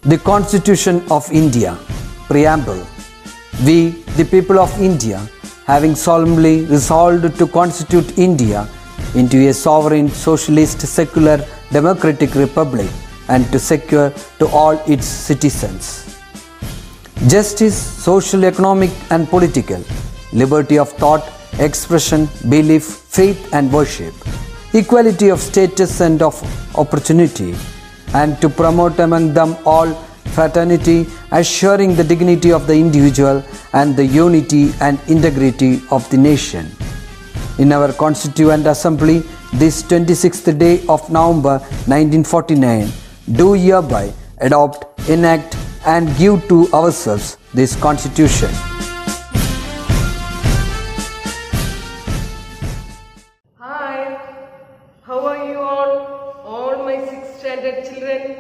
The Constitution of India, Preamble. We, the people of India, having solemnly resolved to constitute India into a sovereign, socialist, secular, democratic republic and to secure to all its citizens justice, social, economic and political, liberty of thought, expression, belief, faith and worship, equality of status and of opportunity, and to promote among them all fraternity, assuring the dignity of the individual and the unity and integrity of the nation. In our Constituent Assembly, this 26th day of November 1949, do hereby adopt, enact and give to ourselves this Constitution. Hi, how are you all my 6th standard children?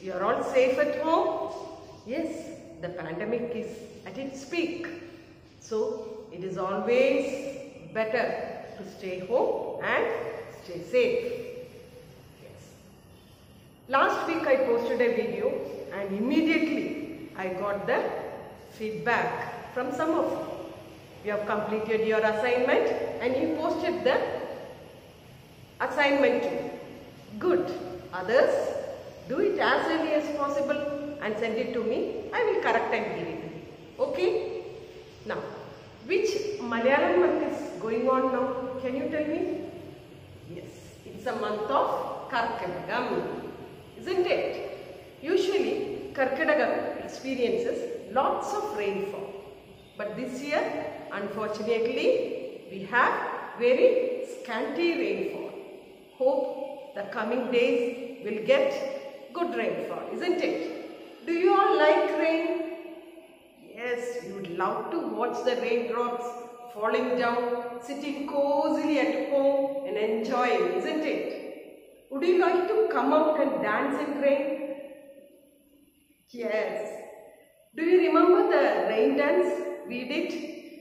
You are all safe at home? Yes, the pandemic is at its peak. So, it is always better to stay home and stay safe. Yes. Last week I posted a video and immediately I got the feedback from some of you. You have completed your assignment and you posted the assignment too. Good. Others, do it as early as possible and send it to me. I will correct and give it to you. Okay? Now, which Malayalam month is going on now? Can you tell me? Yes, it's a month of Karkidakam, isn't it? Usually, Karkidakam experiences lots of rainfall. But this year, unfortunately, we have very scanty rainfall. Hope the coming days will get good rainfall, isn't it? Do you all like rain? Yes, you would love to watch the raindrops falling down, sitting cozily at home and enjoying, isn't it? Would you like to come out and dance in rain? Yes. Do you remember the rain dance we did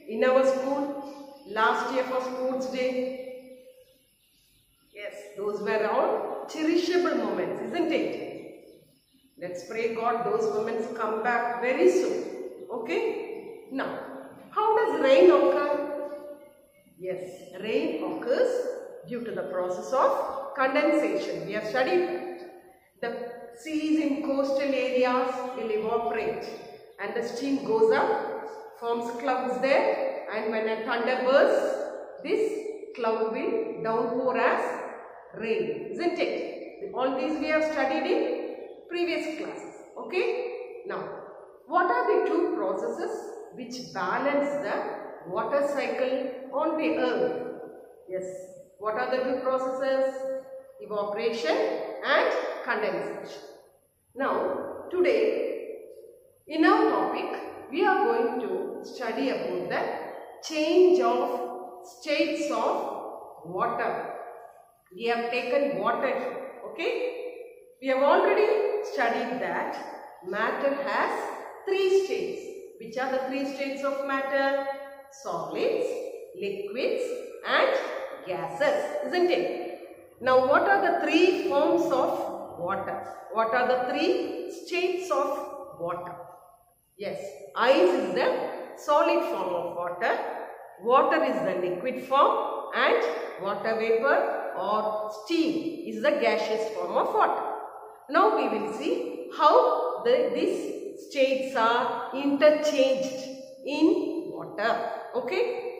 in our school last year for Sports Day? Yes, those were all cherishable moments, isn't it? Let's pray God those moments come back very soon. Okay? Now, how does rain occur? Yes, rain occurs due to the process of condensation. We have studied that. The seas in coastal areas will evaporate and the steam goes up, forms clouds there, and when a thunder bursts, this cloud will downpour as rain, isn't it? All these we have studied in previous classes. Okay? Now, what are the two processes which balance the water cycle on the earth? Yes, what are the two processes? Evaporation and condensation. Now, today in our topic, we are going to study about the change of states of water. We have taken water, okay? We have already studied that matter has 3 states. Which are the 3 states of matter? Solids, liquids and gases, isn't it? Now, what are the 3 forms of water? What are the 3 states of water? Yes, ice is the solid form of water, water is the liquid form and water vapor or steam is the gaseous form of water. Now, we will see how these states are interchanged in water. Okay?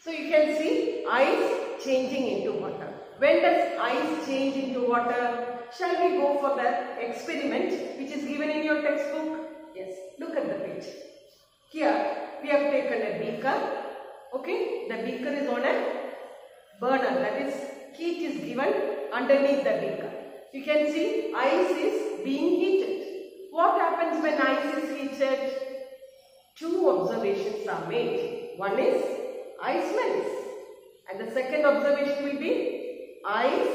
So, you can see ice changing into water. When does ice change into water? Shall we go for the experiment which is given in your textbook? Yes, look at the picture. Here, we have taken a beaker. Okay, the beaker is on a burner, that is, heat is given underneath the beaker. You can see ice is being heated. What happens when ice is heated? 2 observations are made. One is ice melts and the second observation will be ice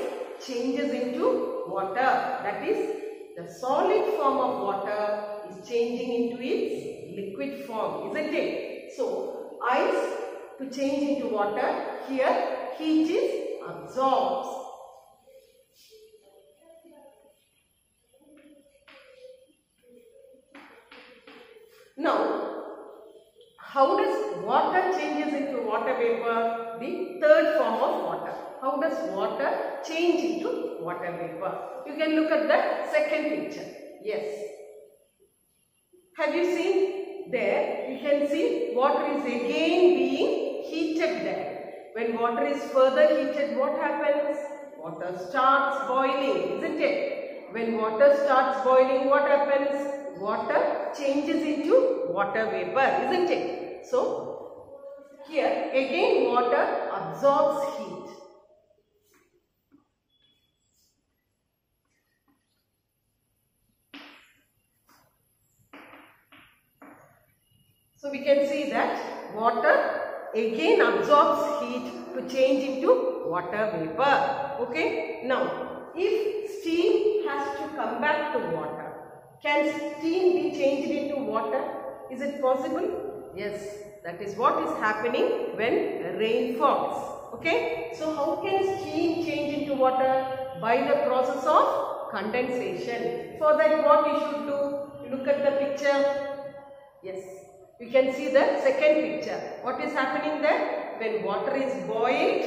changes into water. That is, the solid form of water is changing into its liquid form, isn't it? So, ice to change into water, here heat is absorbs. Now, how does water changes into water vapor? The third form of water. How does water change into water vapor? You can look at the second picture. Yes. Have you seen there? You can see water is again being heated there. When water is further heated, what happens? Water starts boiling, isn't it? When water starts boiling, what happens? Water changes into water vapor, isn't it? So, here again water absorbs heat. So, we can see that water again absorbs heat to change into water vapor. Okay. Now, if steam has to come back to water, can steam be changed into water? Is it possible? Yes. That is what is happening when rain falls. Okay. So, how can steam change into water? By the process of condensation. For that, what we should do? Look at the picture. Yes. You can see the second picture. What is happening there? When water is buoyant,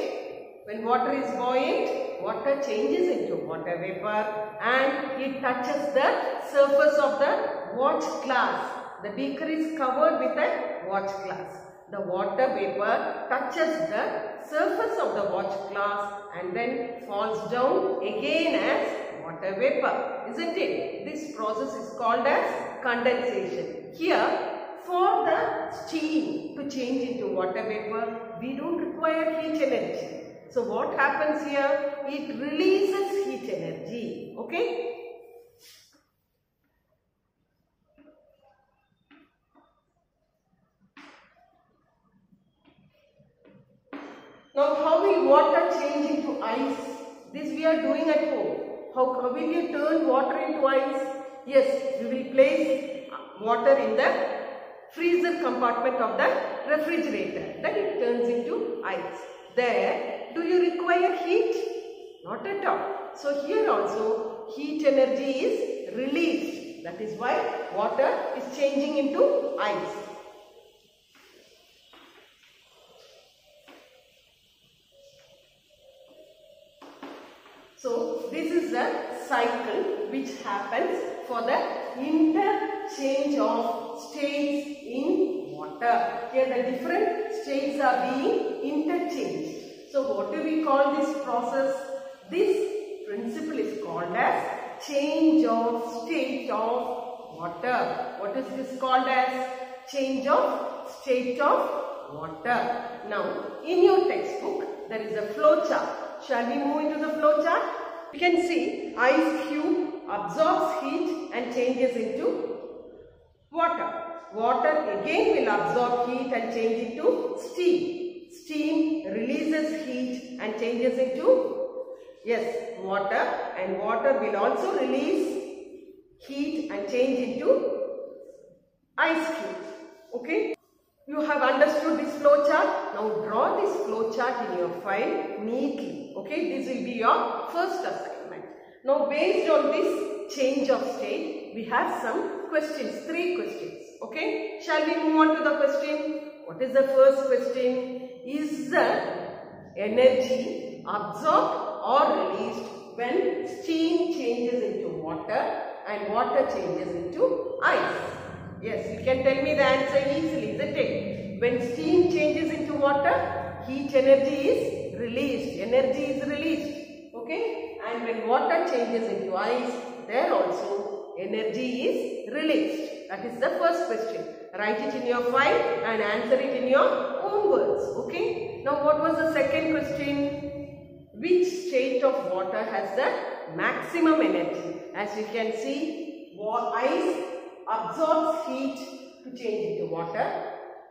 water changes into water vapor and it touches the surface of the watch glass. The beaker is covered with a watch glass. The water vapor touches the surface of the watch glass and then falls down again as water vapor, isn't it? This process is called as condensation. Here, for the steam to change into water vapor, we don't require heat energy. So what happens here? It releases heat energy. Okay? Now how will water change into ice? This we are doing at home. How will you turn water into ice? Yes, we will place water in the freezer compartment of the refrigerator. Then it turns into ice. There, do you require heat? Not at all. So here also heat energy is released. That is why water is changing into ice. So this is the cycle which happens for the interchange of states in water. Here the different states are being interchanged. So what do we call this process? This principle is called as change of state of water. What is this called as? Change of state of water. Now in your textbook there is a flow chart. Shall we move into the flow chart? You can see ice cube absorbs heat and changes into water. Water again will absorb heat and change into steam. Steam releases heat and changes into, yes, water, and water will also release heat and change into ice cube. Okay? You have understood this flow chart. Now draw this flow chart in your file neatly. Okay, this will be your first assignment. Now based on this change of state, we have some questions, 3 questions. Okay, shall we move on to the question? What is the first question? Is the energy absorbed or released when steam changes into water and water changes into ice? Yes, you can tell me the answer easily, isn't it? When steam changes into water, heat energy is released. Energy is released. Okay? And when water changes into ice, there also energy is released. That is the first question. Write it in your file and answer it in your own words. Okay? Now what was the second question? Which state of water has the maximum energy? As you can see, ice absorbs heat to change into water.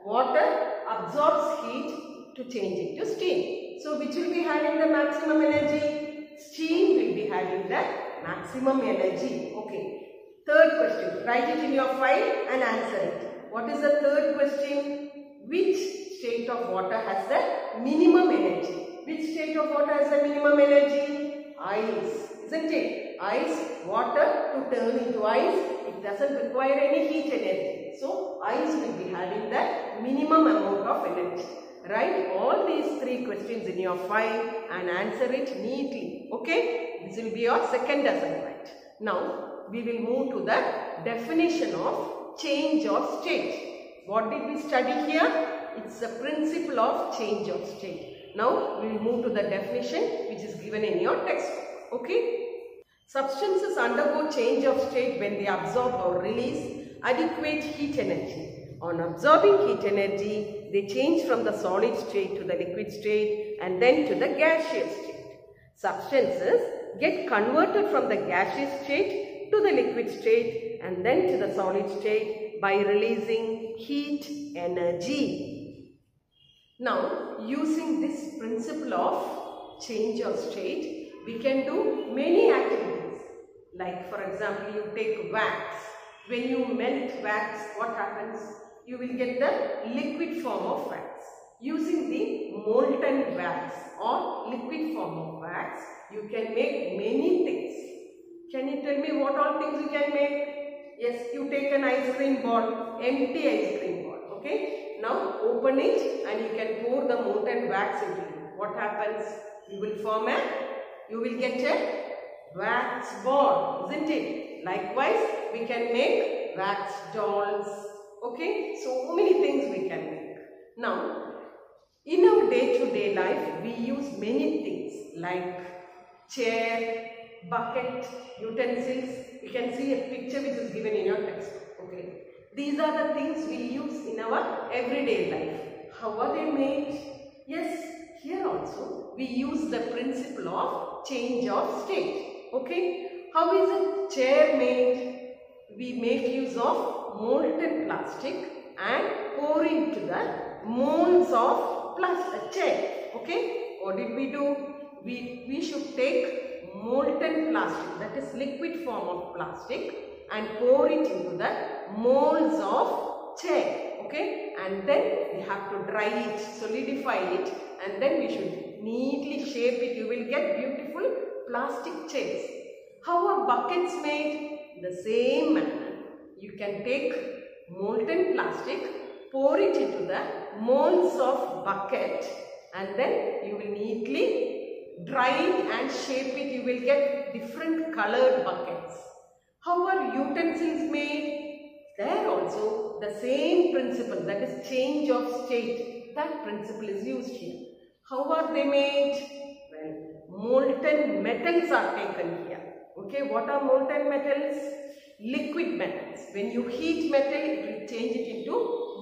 Water absorbs heat to change into steam. So which will be having the maximum energy? Steam will be having the maximum energy. Okay. Third question. Write it in your file and answer it. What is the third question? Which state of water has the minimum energy? Which state of water has the minimum energy? Ice, isn't it? Ice, water to turn into ice, it doesn't require any heat energy. So, ice will be having the minimum amount of energy. Write all these 3 questions in your file and answer it neatly. Okay? This will be your second assignment. Now, we will move to the definition of change of state. What did we study here? It's the principle of change of state. Now, we will move to the definition which is given in your textbook. Okay? Substances undergo change of state when they absorb or release adequate heat energy. On absorbing heat energy, they change from the solid state to the liquid state and then to the gaseous state. Substances get converted from the gaseous state to the liquid state and then to the solid state by releasing heat energy. Now, using this principle of change of state, we can do many activities. Like for example, you take wax. When you melt wax, what happens? You will get the liquid form of wax. Using the molten wax or liquid form of wax, you can make many things. Can you tell me what all things you can make? Yes, you take an ice cream ball, empty ice cream ball. Okay. Now open it and you can pour the molten wax into it. What happens? You will get a wax ball, isn't it? Likewise, we can make wax dolls. Okay, so many things we can make. Now, in our day-to-day life, we use many things like chair, bucket, utensils. You can see a picture which is given in your textbook. Okay, these are the things we use in our everyday life. How are they made? Yes, here also we use the principle of change of state. Okay, how is a chair made? We make use of molten plastic and pour into the molds of plastic chair. Okay, what did we do? We should take molten plastic, that is liquid form of plastic, and pour it into the molds of chair. Okay, and then we have to dry it, solidify it, and then we should neatly shape it. You will get beautiful plastic chairs. How are buckets made? The same manner. You can take molten plastic, pour it into the molds of bucket, and then you will neatly dry it and shape it. You will get different colored buckets. How are utensils made? There also the same principle, that is change of state. That principle is used here. How are they made? Well, molten metals are taken here. Okay, what are molten metals? Liquid metals. When you heat metal, it will change it into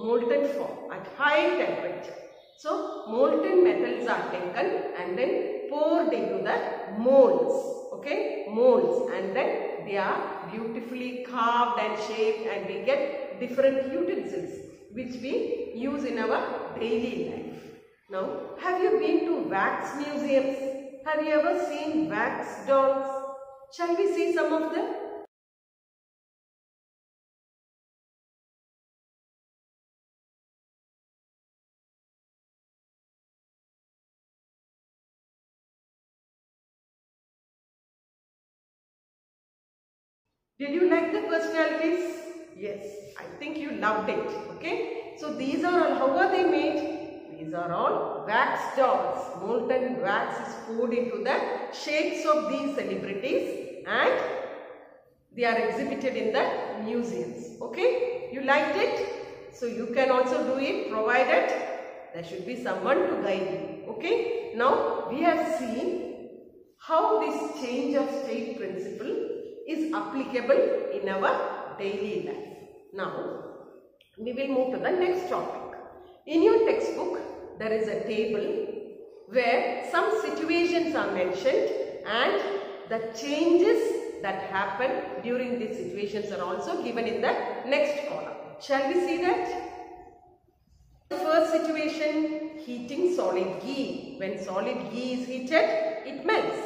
molten form at high temperature. So, molten metals are taken and then poured into the molds. Okay, molds, and then they are beautifully carved and shaped, and we get different utensils which we use in our daily life. Now, have you been to wax museums? Have you ever seen wax dolls? Shall we see some of them? Did you like the personalities? Yes, I think you loved it. Okay, so these are all, how are they made? These are all wax dolls. Molten wax is poured into the shapes of these celebrities and they are exhibited in the museums. Okay, you liked it? So you can also do it, provided there should be someone to guide you. Okay, now we have seen how this change of state principle is applicable in our daily life. Now, we will move to the next topic. In your textbook, there is a table where some situations are mentioned and the changes that happen during these situations are also given in the next column. Shall we see that? The first situation, heating solid ghee. When solid ghee is heated, it melts.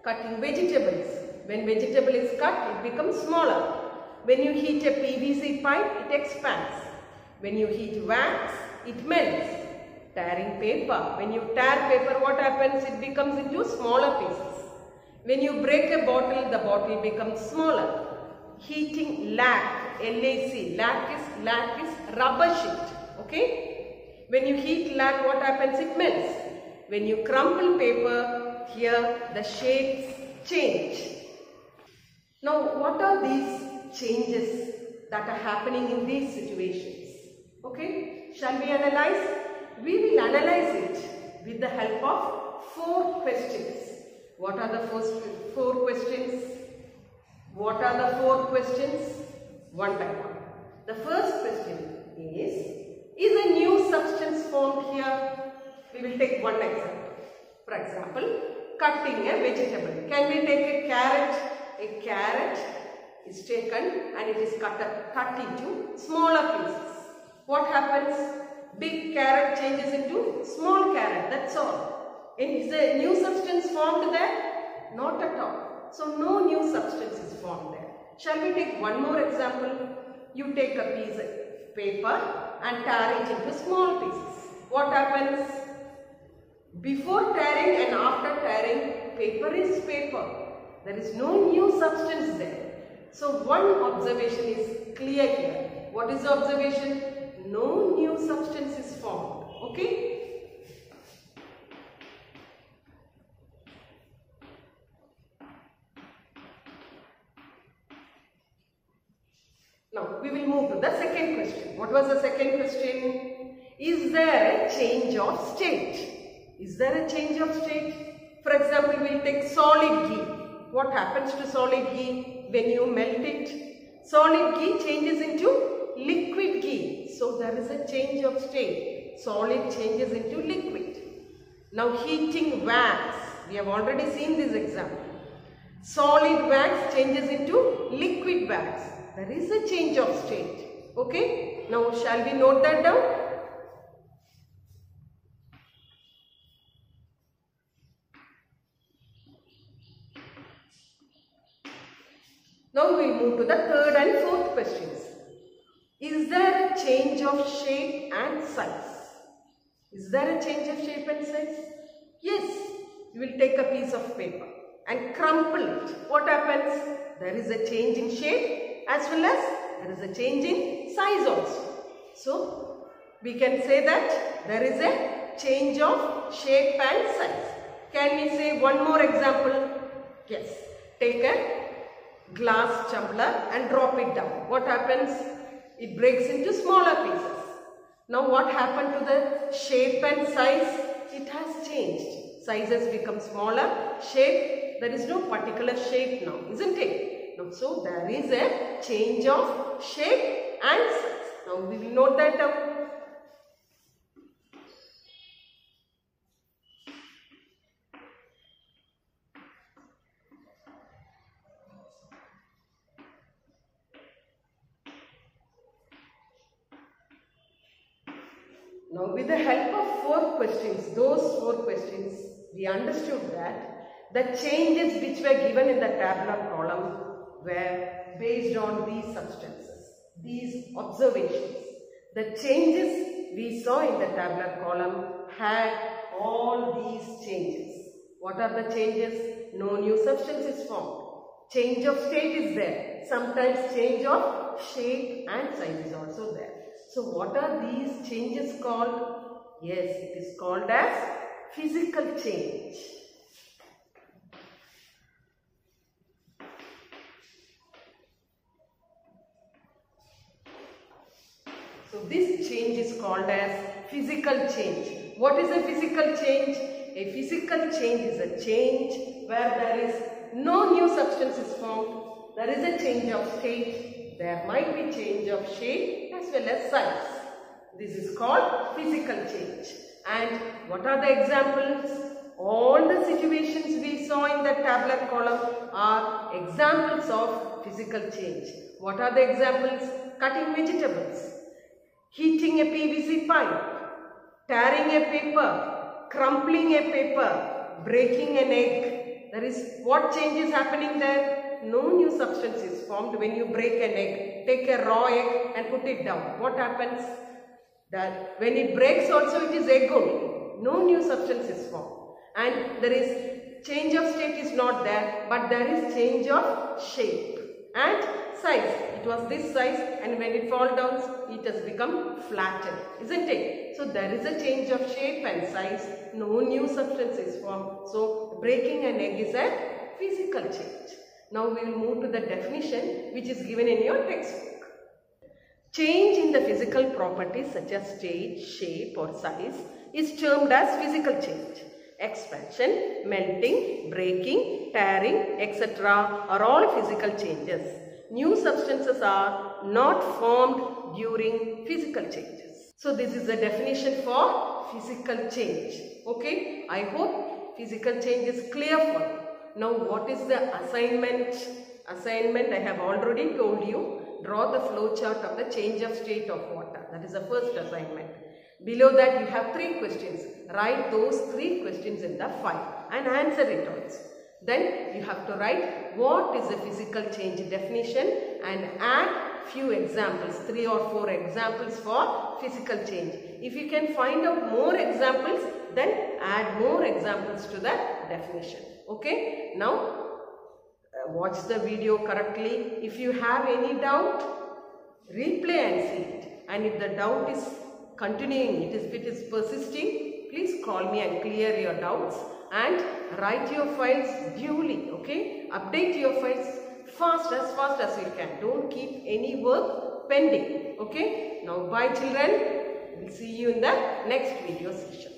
Cutting vegetables. When vegetable is cut, it becomes smaller. When you heat a PVC pipe, it expands. When you heat wax, it melts. Tearing paper. When you tear paper, what happens? It becomes into smaller pieces. When you break a bottle, the bottle becomes smaller. Heating lac, LAC. Lac is rubber sheet. Okay? When you heat lac, what happens? It melts. When you crumple paper, here the shapes change. Now, what are these changes that are happening in these situations? Okay? Shall we analyze? We will analyze it with the help of 4 questions. What are the first 4 questions? What are the 4 questions? One by one. The first question is a new substance formed here? We will take one example. For example, cutting a vegetable. Can we take a carrot? A carrot is taken and it is cut into smaller pieces. What happens? Big carrot changes into small carrot. That's all. Is a new substance formed there? Not at all. So no new substance is formed there. Shall we take one more example? You take a piece of paper and tear it into small pieces. What happens? Before tearing and after tearing, paper is paper. There is no new substance there. So one observation is clear here. What is the observation? No new substance is formed. Okay? Now we will move to the second question. What was the second question? Is there a change of state? Is there a change of state? For example, we will take solid ghee. What happens to solid ghee when you melt it? Solid ghee changes into liquid ghee. So there is a change of state. Solid changes into liquid. Now heating wax. We have already seen this example. Solid wax changes into liquid wax. There is a change of state. Okay? Now shall we note that down? Now we move to the third and fourth questions. Is there a change of shape and size? Is there a change of shape and size? Yes. You will take a piece of paper and crumple it. What happens? There is a change in shape as well as there is a change in size also. So we can say that there is a change of shape and size. Can we say one more example? Yes. Take a glass tumbler and drop it down. What happens? It breaks into smaller pieces. Now what happened to the shape and size? It has changed. Sizes become smaller. Shape, there is no particular shape now, isn't it? Now, so there is a change of shape and size. Now we will note that down. Now with the help of 4 questions, those 4 questions, we understood that the changes which were given in the tabular column were based on these substances, these observations. The changes we saw in the tabular column had all these changes. What are the changes? No new substance is formed. Change of state is there. Sometimes change of shape and size is also there. So what are these changes called? Yes, it is called as physical change. So this change is called as physical change. What is a physical change? A physical change is a change where there is no new substance is formed. There is a change of state. There might be change of shape as well as size. This is called physical change. And what are the examples? All the situations we saw in the tabular column are examples of physical change. What are the examples? Cutting vegetables, heating a PVC pipe, tearing a paper, crumpling a paper, breaking an egg. There is what change is happening there? No new substance is formed when you break an egg. Take a raw egg and put it down. What happens? That when it breaks also, it is egg only. No new substance is formed. And there is change of state is not there, but there is change of shape and size. It was this size, and when it falls down, it has become flattened, isn't it? So there is a change of shape and size. No new substance is formed. So breaking an egg is a physical change. Now we will move to the definition which is given in your textbook. Change in the physical properties such as state, shape or size is termed as physical change. Expansion, melting, breaking, tearing, etc. are all physical changes. New substances are not formed during physical changes. So this is the definition for physical change. Okay, I hope physical change is clear for you. Now what is the assignment? Assignment I have already told you. Draw the flow chart of the change of state of water. That is the first assignment. Below that you have 3 questions. Write those 3 questions in the file and answer it also. Then you have to write what is the physical change definition and add few examples, 3 or 4 examples for physical change. If you can find out more examples, then add more examples to the definition. Okay? Now watch the video correctly. If you have any doubt, replay and see it. And if the doubt is continuing, if it is persisting, please call me and clear your doubts and write your files duly. Okay? Update your files as fast as you can. Don't keep any work pending. Okay? Now bye children. We'll see you in the next video session.